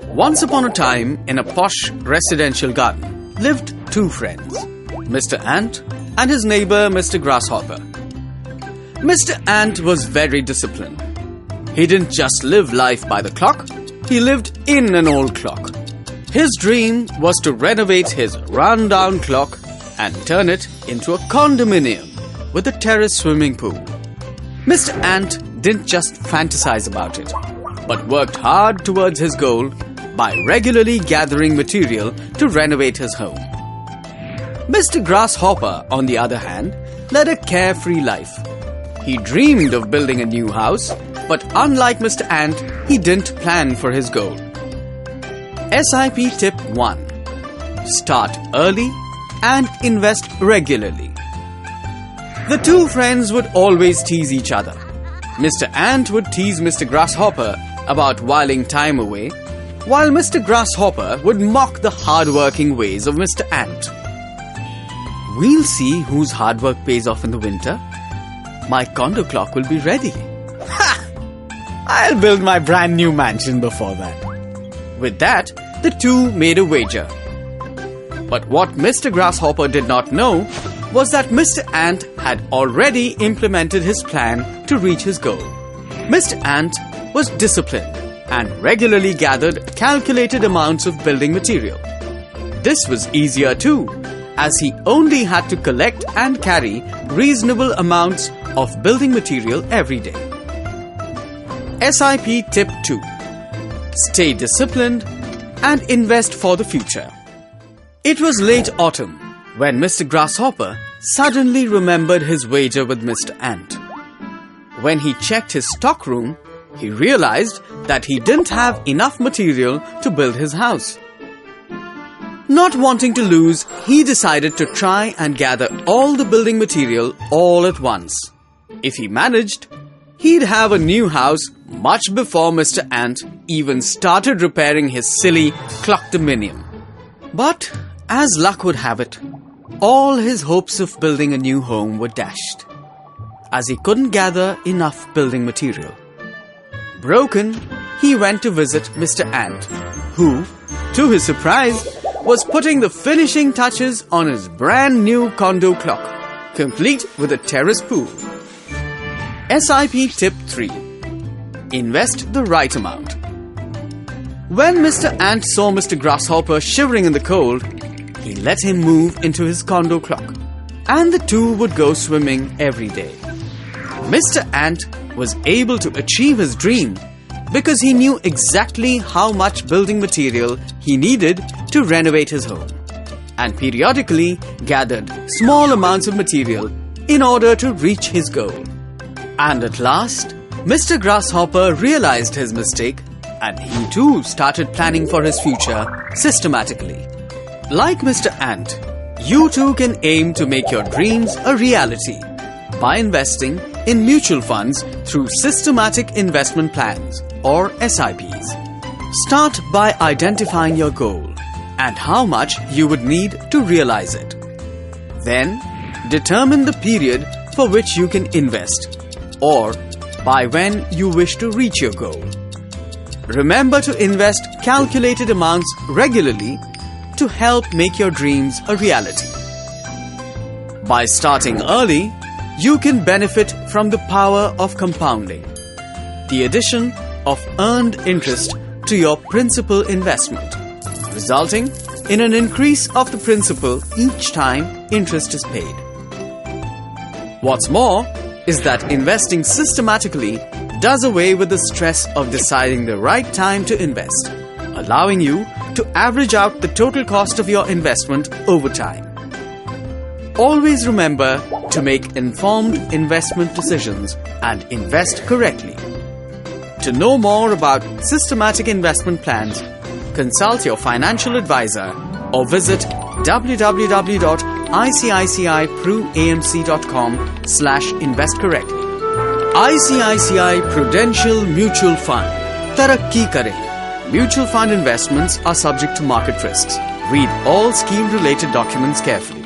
Once upon a time, in a posh residential garden, lived two friends, Mr. Ant and his neighbor, Mr. Grasshopper. Mr. Ant was very disciplined. He didn't just live life by the clock, he lived in an old clock. His dream was to renovate his run-down clock and turn it into a condominium with a terrace swimming pool. Mr. Ant didn't just fantasize about it, but worked hard towards his goal by regularly gathering material to renovate his home. Mr. Grasshopper, on the other hand, led a carefree life. He dreamed of building a new house, but unlike Mr. Ant, he didn't plan for his goal. SIP Tip 1. Start early and invest regularly. The two friends would always tease each other. Mr. Ant would tease Mr. Grasshopper about whiling time away, while Mr. Grasshopper would mock the hard-working ways of Mr. Ant. We'll see whose hard work pays off in the winter. My condo clock will be ready. Ha! I'll build my brand new mansion before that. With that, the two made a wager. But what Mr. Grasshopper did not know was that Mr. Ant had already implemented his plan to reach his goal. Mr. Ant was disciplined and regularly gathered calculated amounts of building material. This was easier too, as he only had to collect and carry reasonable amounts of building material every day. SIP Tip 2. Stay disciplined and invest for the future. It was late autumn when Mr. Grasshopper suddenly remembered his wager with Mr. Ant. When he checked his stockroom, he realized that he didn't have enough material to build his house. Not wanting to lose, he decided to try and gather all the building material all at once. If he managed, he'd have a new house much before Mr. Ant even started repairing his silly clock-dominium. But, as luck would have it, all his hopes of building a new home were dashed, as he couldn't gather enough building material. Broken, he went to visit Mr. Ant, who, to his surprise, was putting the finishing touches on his brand new condo clock, complete with a terrace pool. SIP Tip 3. Invest the right amount. When Mr. Ant saw Mr. Grasshopper shivering in the cold, he let him move into his condo clock, and the two would go swimming every day. Mr. Ant was able to achieve his dream because he knew exactly how much building material he needed to renovate his home, and periodically gathered small amounts of material in order to reach his goal. And at last, Mr. Grasshopper realized his mistake, and he too started planning for his future systematically. Like Mr. Ant, you too can aim to make your dreams a reality by investing in mutual funds through systematic investment plans or SIPs. Start by identifying your goal and how much you would need to realize it. Then, determine the period for which you can invest, or by when you wish to reach your goal. Remember to invest calculated amounts regularly to help make your dreams a reality. By starting early, you can benefit from the power of compounding, the addition of earned interest to your principal investment, resulting in an increase of the principal each time interest is paid. What's more is that investing systematically does away with the stress of deciding the right time to invest, allowing you to average out the total cost of your investment over time. Always remember to make informed investment decisions and invest correctly. To know more about systematic investment plans, consult your financial advisor or visit www.icicipruamc.com/investcorrectly. ICICI Prudential Mutual Fund. Tarakki kare. Mutual fund investments are subject to market risks. Read all scheme-related documents carefully.